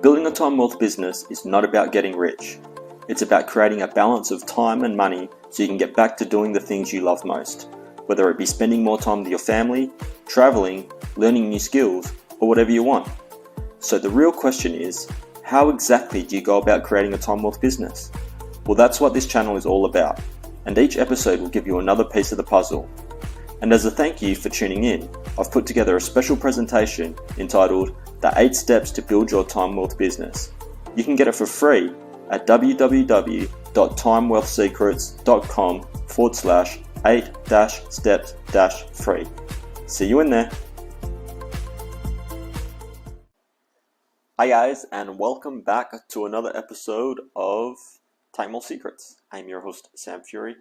Building a time wealth business is not about getting rich. It's about creating a balance of time and money so you can get back to doing the things you love most, whether it be spending more time with your family, traveling, learning new skills, or whatever you want. So the real question is, how exactly do you go about creating a time wealth business? Well, that's what this channel is all about, and each episode will give you another piece of the puzzle. And as a thank you for tuning in, I've put together a special presentation entitled The 8 Steps to Build Your Time Wealth Business. You can get it for free at www.timewealthsecrets.com/8-steps-free. See you in there. Hi guys, and welcome back to another episode of Time Wealth Secrets. I'm your host, Sam Fury.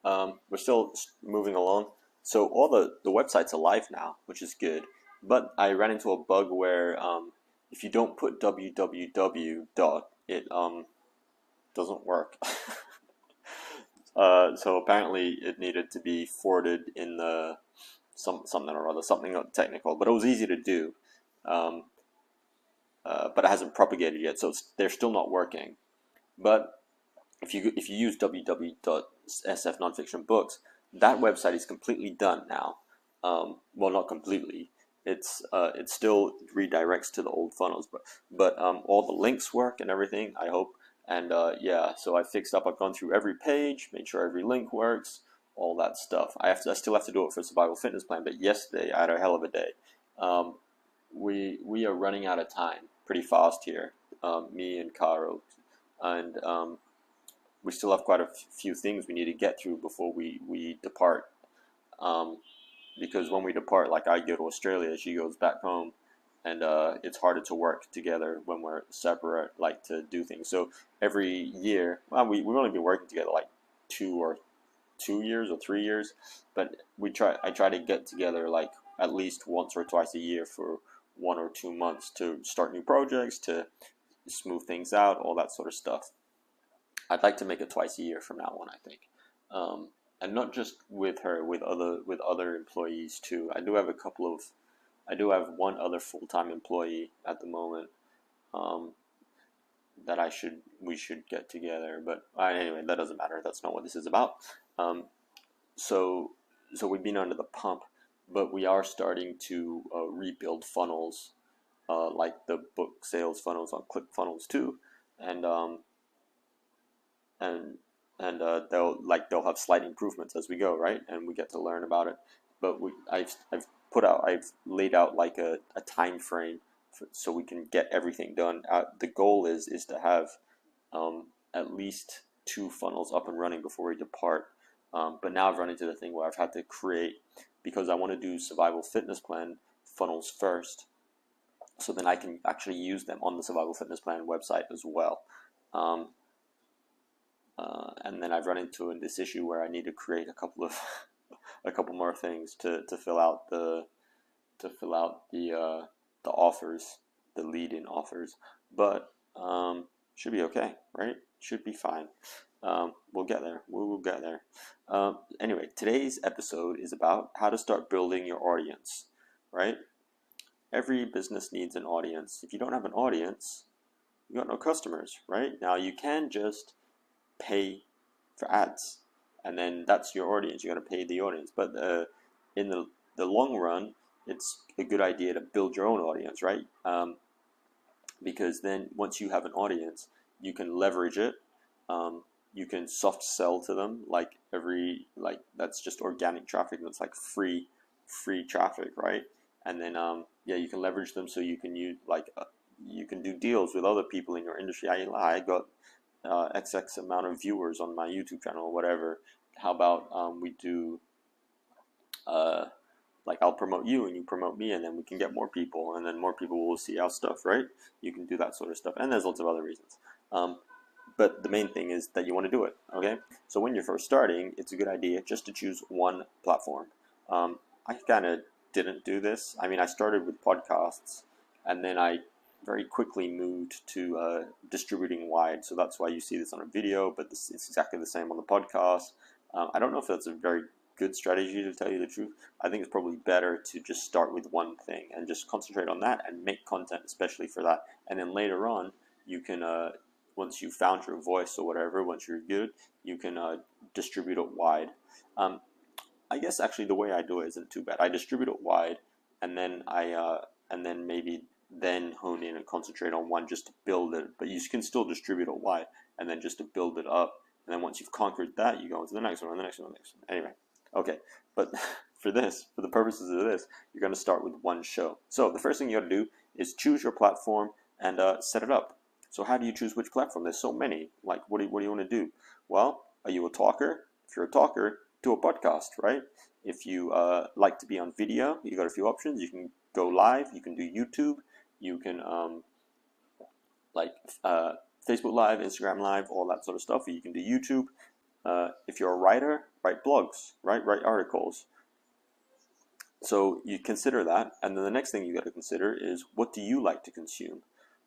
We're still moving along. So all the websites are live now, which is good. But I ran into a bug where if you don't put www. It doesn't work. So apparently it needed to be forwarded in the something or other, something technical. But it was easy to do. But it hasn't propagated yet, so they're still not working. But if you use www.sfnonfictionbooks, that website is completely done now. Well, not completely. It still redirects to the old funnels, but all the links work and everything, I hope. And yeah, so I fixed up. I've gone through every page, made sure every link works, all that stuff. I still have to do it for Survival Fitness Plan, but yesterday I had a hell of a day. We are running out of time pretty fast here, me and Caro, and we still have quite a few things we need to get through before we depart. Because when we depart, like I go to Australia, she goes back home, and it's harder to work together when we're separate, like to do things. So every year, well, we've only been working together like 2 years or 3 years, but I try to get together like at least once or twice a year for 1 or 2 months to start new projects, to smooth things out, all that sort of stuff. I'd like to make it twice a year from now on, I think, and not just with her, with other employees too. I do have one other full-time employee at the moment that we should get together. But anyway, that doesn't matter. That's not what this is about. So we've been under the pump, but we are starting to rebuild funnels, like the book sales funnels on ClickFunnels too, and they'll have slight improvements as we go, right? And we get to learn about it. But I've laid out like a time frame so we can get everything done. The goal is to have at least 2 funnels up and running before we depart. But now I've run into the thing where I've had to create, because I want to do Survival Fitness Plan funnels first, so then I can actually use them on the Survival Fitness Plan website as well. And then I've run into this issue where I need to create a couple more things to fill out the offers, the lead-in offers. But should be okay, right? Should be fine. We'll get there. We will get there. Anyway, today's episode is about how to start building your audience, right? Every business needs an audience. If you don't have an audience, you got no customers, right? Now you can just pay for ads, and then that's your audience. You got to pay the audience, but in the long run, it's a good idea to build your own audience, right? Because then once you have an audience, you can leverage it. You can soft sell to them, that's just organic traffic. That's like free traffic, right? And then yeah, you can leverage them, so you can use you can do deals with other people in your industry. I got XX amount of viewers on my YouTube channel or whatever. How about we do I'll promote you and you promote me, and then we can get more people, and then more people will see our stuff, right? You can do that sort of stuff, and there's lots of other reasons. But the main thing is that you want to do it, okay? So when you're first starting, it's a good idea just to choose one platform. I kind of didn't do this. I mean, I started with podcasts, and then I very quickly moved to distributing wide. So that's why you see this on a video, but it's exactly the same on the podcast. I don't know if that's a very good strategy, to tell you the truth. I think it's probably better to just start with one thing and just concentrate on that and make content especially for that. And then later on, you can, once you found your voice or whatever, once you're good, you can distribute it wide. I guess actually the way I do it isn't too bad. I distribute it wide, and then and then maybe then hone in and concentrate on one just to build it. But you can still distribute it wide, and then just to build it up. And then once you've conquered that, you go into the next one, and the next one, and the next one. Anyway, okay. But for the purposes of this, you're going to start with one show. So the first thing you got to do is choose your platform and set it up. So how do you choose which platform? There's so many. Like, what do you want to do? Well, are you a talker? If you're a talker, do a podcast, right? If you like to be on video, you got a few options. You can go live. You can do YouTube. You can Facebook Live, Instagram Live, all that sort of stuff. You can do YouTube. If you're a writer, write blogs, right? Write articles. So you consider that, and then the next thing you got to consider is, what do you like to consume,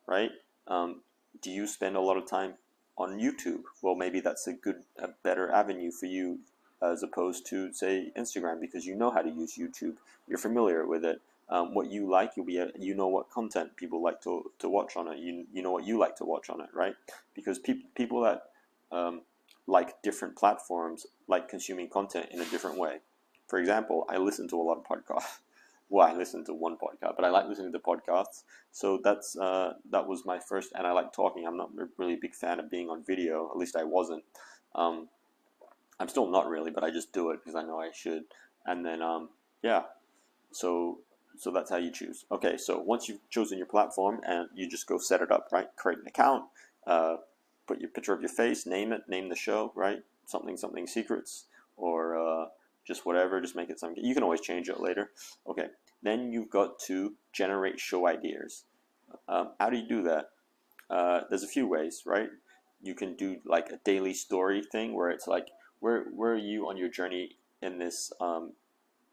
right? Do you spend a lot of time on YouTube? Well, maybe that's a better avenue for you as opposed to, say, Instagram, because you know how to use YouTube. You're familiar with it. What you like, you know what content people like to watch on it. You know what you like to watch on it, right? Because people that like different platforms like consuming content in a different way. For example, I listen to a lot of podcasts. Well, I listen to one podcast, but I like listening to podcasts. So that was my first, and I like talking. I'm not really a big fan of being on video. At least I wasn't. I'm still not really, but I just do it because I know I should. And then yeah, so that's how you choose. Okay, so once you've chosen your platform, and you just go set it up, right? Create an account, put your picture of your face, name the show, right? Something secrets, or just whatever. Just make it something. You can always change it later. Okay, then you've got to generate show ideas. How do you do that? There's a few ways, right? You can do like a daily story thing where it's like, where are you on your journey in this?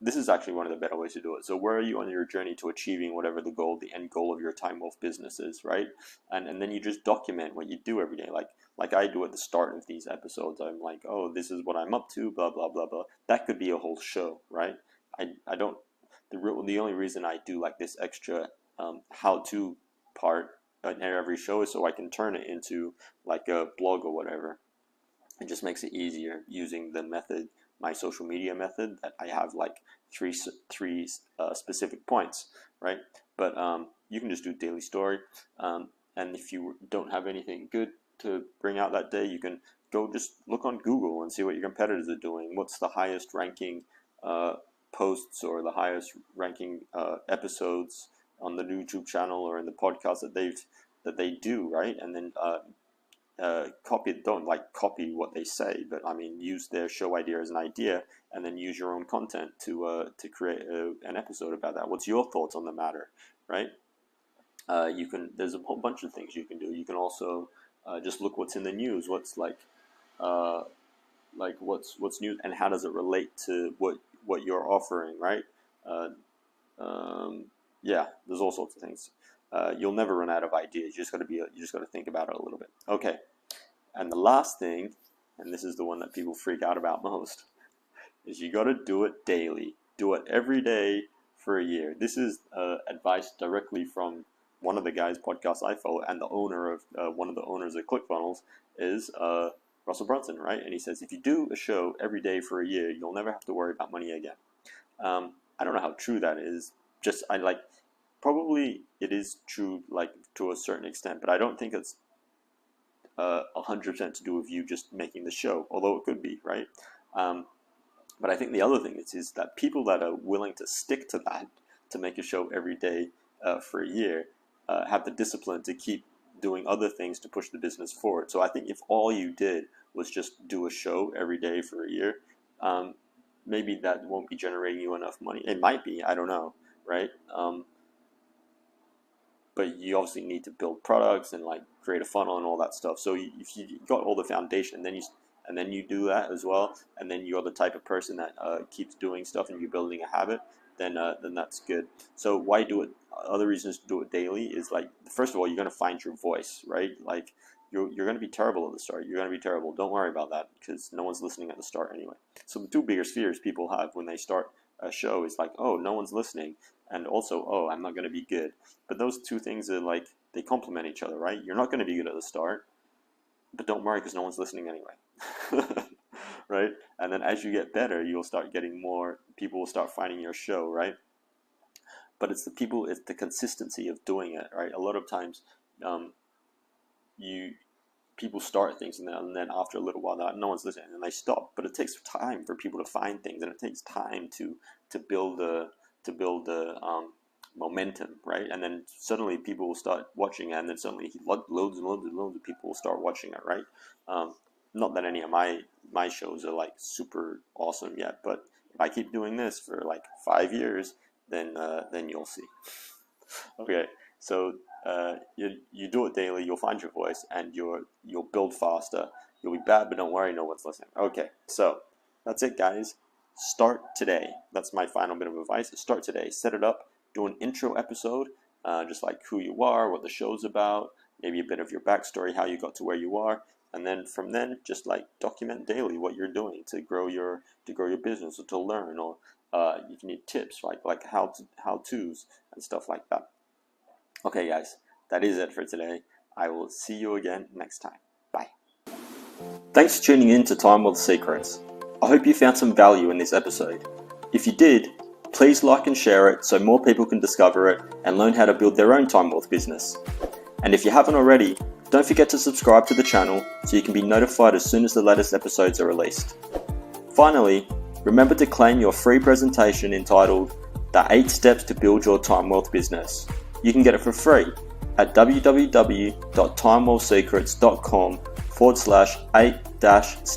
This is actually one of the better ways to do it. So where are you on your journey to achieving whatever the end goal of your Time Wolf business is, right? And then you just document what you do every day. Like I do at the start of these episodes. I'm like, oh, this is what I'm up to, blah, blah, blah, blah. That could be a whole show, right? I don't, the only reason I do like this extra how-to part in every show is so I can turn it into like a blog or whatever. It just makes it easier using the method, my social media method, that I have like three specific points, right? But you can just do daily story, and if you don't have anything good to bring out that day, you can go just look on Google and see what your competitors are doing. What's the highest ranking posts or the highest ranking episodes on the YouTube channel or in the podcast that they do, right? And then don't like copy what they say, but I mean, use their show idea as an idea, and then use your own content to create an episode about that. What's your thoughts on the matter, right? There's a whole bunch of things you can do. You can also just look what's in the news, what's what's new, and how does it relate to what you're offering, right? Yeah, there's all sorts of things. You'll never run out of ideas. You just got to think about it a little bit. Okay, and the last thing, and this is the one that people freak out about most, is you got to do it daily. Do it every day for a year. This is advice directly from one of the guys' podcasts I follow, and the owner of one of the owners of ClickFunnels is Russell Brunson, right? And he says, if you do a show every day for a year, you'll never have to worry about money again. I don't know how true that is. Probably it is true, like to a certain extent, but I don't think it's 100% to do with you just making the show, although it could be, right? But I think the other thing is that people that are willing to stick to that, to make a show every day for a year, have the discipline to keep doing other things to push the business forward. So I think if all you did was just do a show every day for a year, maybe that won't be generating you enough money. It might be, I don't know, right? But you obviously need to build products and like create a funnel and all that stuff. So if you got all the foundation, and then you do that as well, and then you're the type of person that keeps doing stuff and you're building a habit, then that's good. So why do it? Other reasons to do it daily is, like, first of all, you're going to find your voice, right? Like you're going to be terrible at the start. You're going to be terrible. Don't worry about that, because no one's listening at the start anyway. So the two biggest fears people have when they start a show is like, oh, no one's listening, and also, oh, I'm not going to be good. But those two things are like, they complement each other, right? You're not going to be good at the start, but don't worry, because no one's listening anyway. Right? And then as you get better, you'll start getting more, people will start finding your show, right? But it's the consistency of doing it, right? A lot of times, people start things, and then after a little while, no one's listening, and they stop. But it takes time for people to find things, and it takes time to build the momentum, right? And then suddenly people will start watching it, and then suddenly loads and loads of people will start watching it, right? Not that any of my shows are like super awesome yet, but if I keep doing this for like 5 years, then you'll see. Okay, so you do it daily, you'll find your voice, and you'll build faster. You'll be bad, but don't worry, no one's listening. Okay, so that's it, guys. Start today. That's my final bit of advice. Start today. Set it up. Do an intro episode, just like who you are, what the show's about, maybe a bit of your backstory, how you got to where you are, and then from then, just like document daily what you're doing to grow your business, or to learn, or if you need tips, like how-tos and stuff like that. Okay, guys, that is it for today. I will see you again next time. Bye. Thanks for tuning in to Time Wealth Secrets. I hope you found some value in this episode. If you did, please like and share it so more people can discover it and learn how to build their own time wealth business. And if you haven't already, don't forget to subscribe to the channel so you can be notified as soon as the latest episodes are released. Finally, remember to claim your free presentation entitled The 8 Steps to Build Your Time Wealth Business. You can get it for free at www.timewealthsecrets.com/8-steps